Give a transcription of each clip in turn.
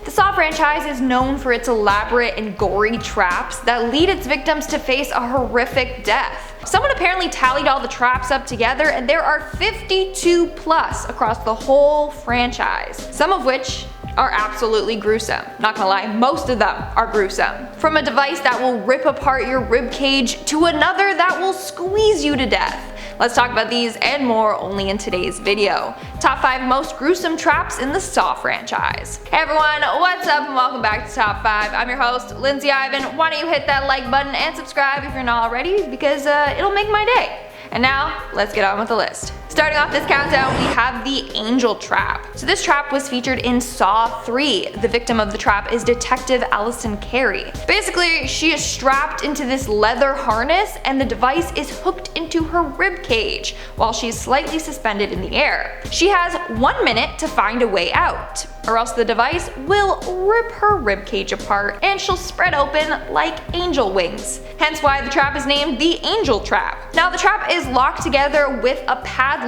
The Saw franchise is known for its elaborate and gory traps that lead its victims to face a horrific death. Someone apparently tallied all the traps up together, and there are 52 plus across the whole franchise, some of which are absolutely gruesome. Not gonna lie, most of them are gruesome. From a device that will rip apart your rib cage to another that will squeeze you to death. Let's talk about these and more only in today's video. Top 5 most gruesome traps in the Saw franchise. Hey everyone, what's up and welcome back to Top 5. I'm your host, Lindsay Ivan. Why don't you hit that like button and subscribe if you're not already, because it'll make my day. And now, let's get on with the list. Starting off this countdown, we have the Angel Trap. So this trap was featured in Saw 3. The victim of the trap is Detective Allison Carey. Basically, she is strapped into this leather harness and the device is hooked into her rib cage while she's slightly suspended in the air. She has 1 minute to find a way out, or else the device will rip her rib cage apart and she'll spread open like angel wings. Hence why the trap is named the Angel Trap. Now the trap is locked together with a padlock.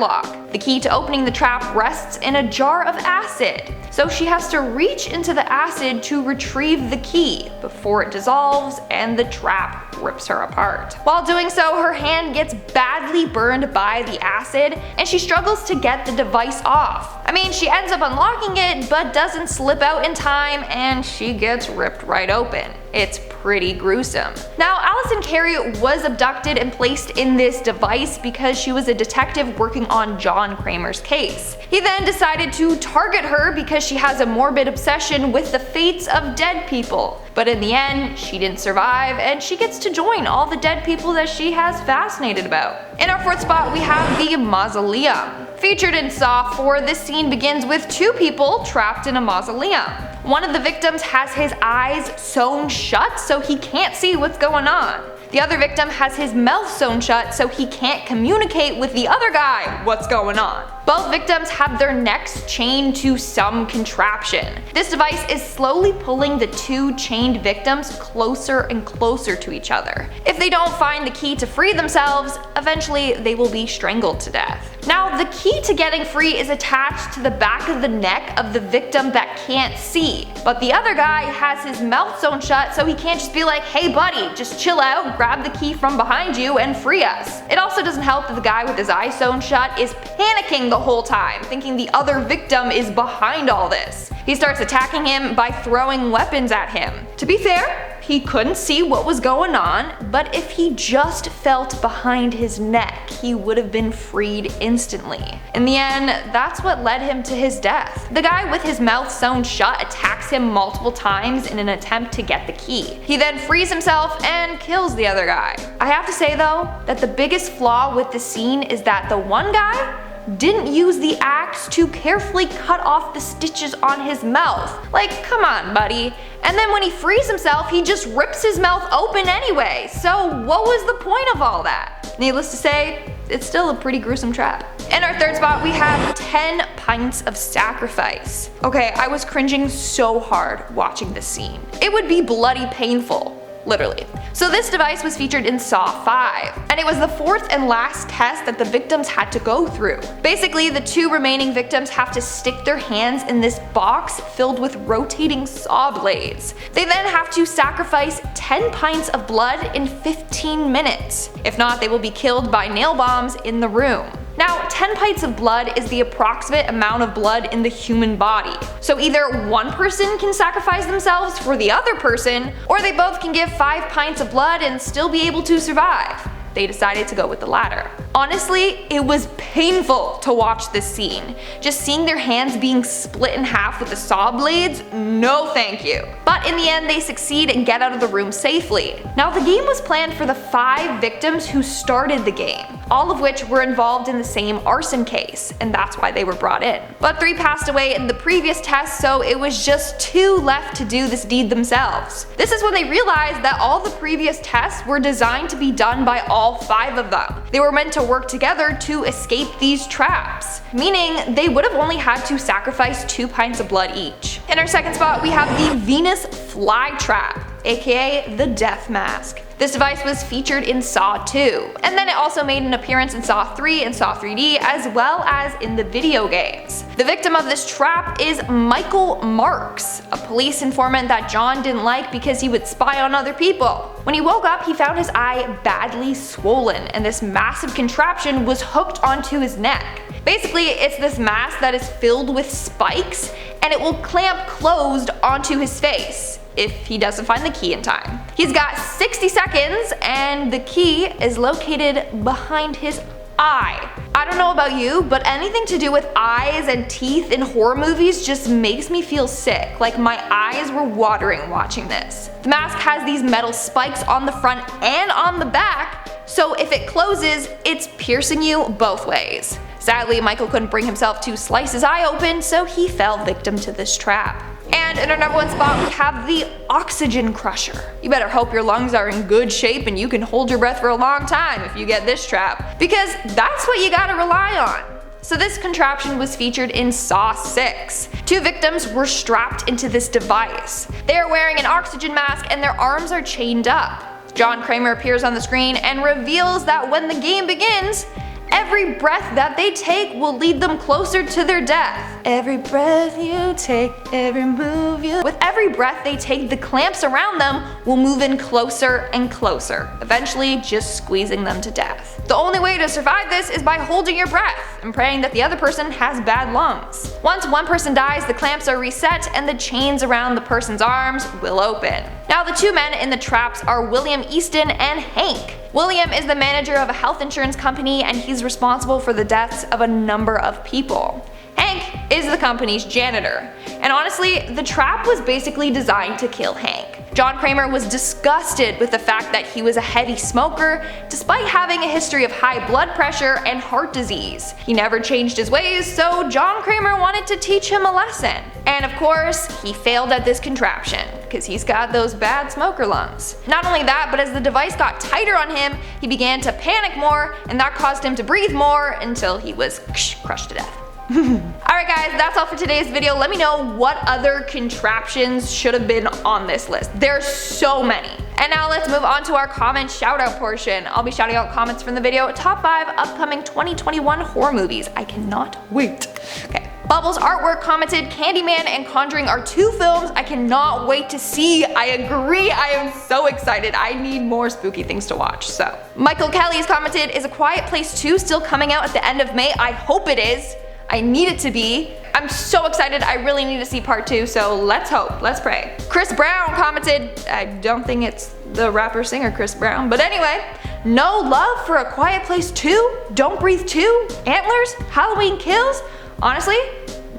The key to opening the trap rests in a jar of acid, so she has to reach into the acid to retrieve the key before it dissolves and the trap rips her apart. While doing so, her hand gets badly burned by the acid and she struggles to get the device off. I mean, she ends up unlocking it but doesn't slip out in time and she gets ripped right open. It's pretty gruesome. Now, Allison Carey was abducted and placed in this device because she was a detective working on John Kramer's case. He then decided to target her because she has a morbid obsession with the fates of dead people. But in the end, she didn't survive and she gets to join all the dead people that she has fascinated about. In our 4th spot, we have the Mausoleum. Featured in Saw 4, this scene begins with 2 people trapped in a mausoleum. One of the victims has his eyes sewn shut so he can't see what's going on. The other victim has his mouth sewn shut so he can't communicate with the other guy what's going on. Both victims have their necks chained to some contraption. This device is slowly pulling the 2 chained victims closer and closer to each other. If they don't find the key to free themselves, eventually they will be strangled to death. Now, the key to getting free is attached to the back of the neck of the victim that can't see, but the other guy has his mouth sewn shut so he can't just be like, hey buddy, just chill out, grab the key from behind you and free us. It also doesn't help that the guy with his eyes sewn shut is panicking the whole time, thinking the other victim is behind all this. He starts attacking him by throwing weapons at him. To be fair, he couldn't see what was going on, but if he just felt behind his neck, he would have been freed instantly. In the end, that's what led him to his death. The guy with his mouth sewn shut attacks him multiple times in an attempt to get the key. He then frees himself and kills the other guy. I have to say though, that the biggest flaw with the scene is that the one guy didn't use the axe to carefully cut off the stitches on his mouth. Like, come on buddy. And then when he frees himself, he just rips his mouth open anyway. So what was the point of all that? Needless to say, it's still a pretty gruesome trap. In our 3rd spot, we have 10 Pints of Sacrifice. Okay, I was cringing so hard watching this scene. It would be bloody painful. Literally. So this device was featured in Saw 5, and it was the 4th and last test that the victims had to go through. Basically, the 2 remaining victims have to stick their hands in this box filled with rotating saw blades. They then have to sacrifice 10 pints of blood in 15 minutes. If not, they will be killed by nail bombs in the room. Now, 10 pints of blood is the approximate amount of blood in the human body. So either one person can sacrifice themselves for the other person, or they both can give 5 pints of blood and still be able to survive. They decided to go with the latter. Honestly, it was painful to watch this scene. Just seeing their hands being split in half with the saw blades, no thank you. But in the end, they succeed and get out of the room safely. Now, the game was planned for the 5 victims who started the game, all of which were involved in the same arson case, and that's why they were brought in. But 3 passed away in the previous test, so it was just 2 left to do this deed themselves. This is when they realized that all the previous tests were designed to be done by all 5 of them. They were meant to work together to escape these traps, meaning they would have only had to sacrifice 2 pints of blood each. In our 2nd spot, we have the Venus fly trap, aka the death mask. This device was featured in Saw 2, and then it also made an appearance in Saw 3 and Saw 3D, as well as in the video games. The victim of this trap is Michael Marks, a police informant that John didn't like because he would spy on other people. When he woke up, he found his eye badly swollen, and this massive contraption was hooked onto his neck. Basically, it's this mask that is filled with spikes, and it will clamp closed onto his face if he doesn't find the key in time. He's got 60 seconds, and the key is located behind his eye. I don't know about you, but anything to do with eyes and teeth in horror movies just makes me feel sick. Like my eyes were watering watching this. The mask has these metal spikes on the front and on the back, so if it closes, it's piercing you both ways. Sadly, Michael couldn't bring himself to slice his eye open, so he fell victim to this trap. And in our number 1 spot, we have the oxygen crusher. You better hope your lungs are in good shape and you can hold your breath for a long time if you get this trap, because that's what you gotta rely on. So this contraption was featured in Saw 6. 2 victims were strapped into this device. They are wearing an oxygen mask and their arms are chained up. John Kramer appears on the screen and reveals that when the game begins, every breath that they take will lead them closer to their death. Every breath you take, every move you... With every breath they take, the clamps around them will move in closer and closer, eventually just squeezing them to death. The only way to survive this is by holding your breath and praying that the other person has bad lungs. Once one person dies, the clamps are reset and the chains around the person's arms will open. Now the 2 men in the traps are William Easton and Hank. William is the manager of a health insurance company and he's responsible for the deaths of a number of people. Hank is the company's janitor. And honestly, the trap was basically designed to kill Hank. John Kramer was disgusted with the fact that he was a heavy smoker despite having a history of high blood pressure and heart disease. He never changed his ways, so John Kramer wanted to teach him a lesson. And of course, he failed at this contraption because he's got those bad smoker lungs. Not only that, but as the device got tighter on him, he began to panic more, and that caused him to breathe more until he was crushed to death. Alright guys, that's all for today's video. Let me know what other contraptions should have been on this list. There's so many. And now let's move on to our comment shout out portion. I'll be shouting out comments from the video, top 5 upcoming 2021 horror movies. I cannot wait. Okay. Bubbles Artwork commented, Candyman and Conjuring are 2 films I cannot wait to see. I agree, I am so excited. I need more spooky things to watch, so. Michael Kelly's commented, is A Quiet Place 2 still coming out at the end of May? I hope it is. I need it to be. I'm so excited, I really need to see part 2, so let's hope, let's pray. Chris Brown commented, I don't think it's the rapper singer Chris Brown, but anyway, no love for A Quiet Place 2? Don't Breathe 2? Antlers? Halloween Kills? Honestly,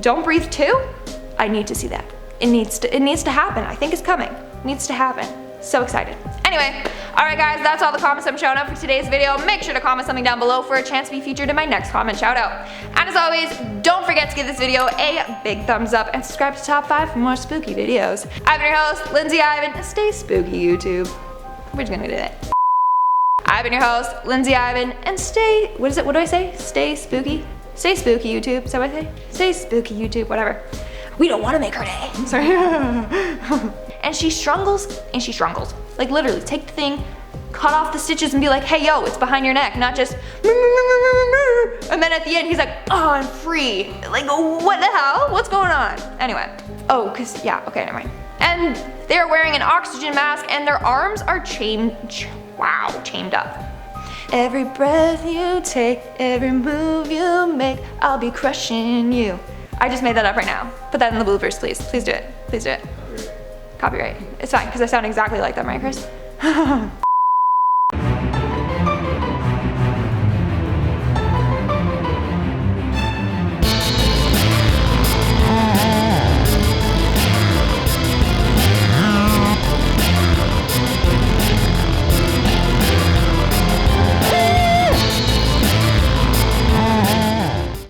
Don't Breathe 2? I need to see that. It needs to happen. I think it's coming. It needs to happen. So excited. Anyway, alright guys, that's all the comments I'm showing up for today's video. Make sure to comment something down below for a chance to be featured in my next comment shout out. And as always, don't forget to give this video a big thumbs up and subscribe to Top 5 for more spooky videos. I've been your host, Lindsay Ivan. Stay spooky, YouTube. We're just gonna do that. I've been your host, Lindsay Ivan, and stay, what do I say? Stay spooky? Stay spooky, YouTube. Is that what I say? Stay spooky, YouTube, whatever. We don't want to make her day. I'm sorry. And she strangles, and she strangles. Like literally, take the thing, cut off the stitches and be like, hey yo, it's behind your neck, not just and then at the end he's like, oh, I'm free. Like, what the hell? What's going on? Anyway. Oh, cause, yeah, okay, never mind. And they're wearing an oxygen mask and their arms are chained up. Every breath you take, every move you make, I'll be crushing you. I just made that up right now. Put that in the bloopers, please. Please do it. Please do it. Copyright. It's fine, because I sound exactly like them, right, Chris?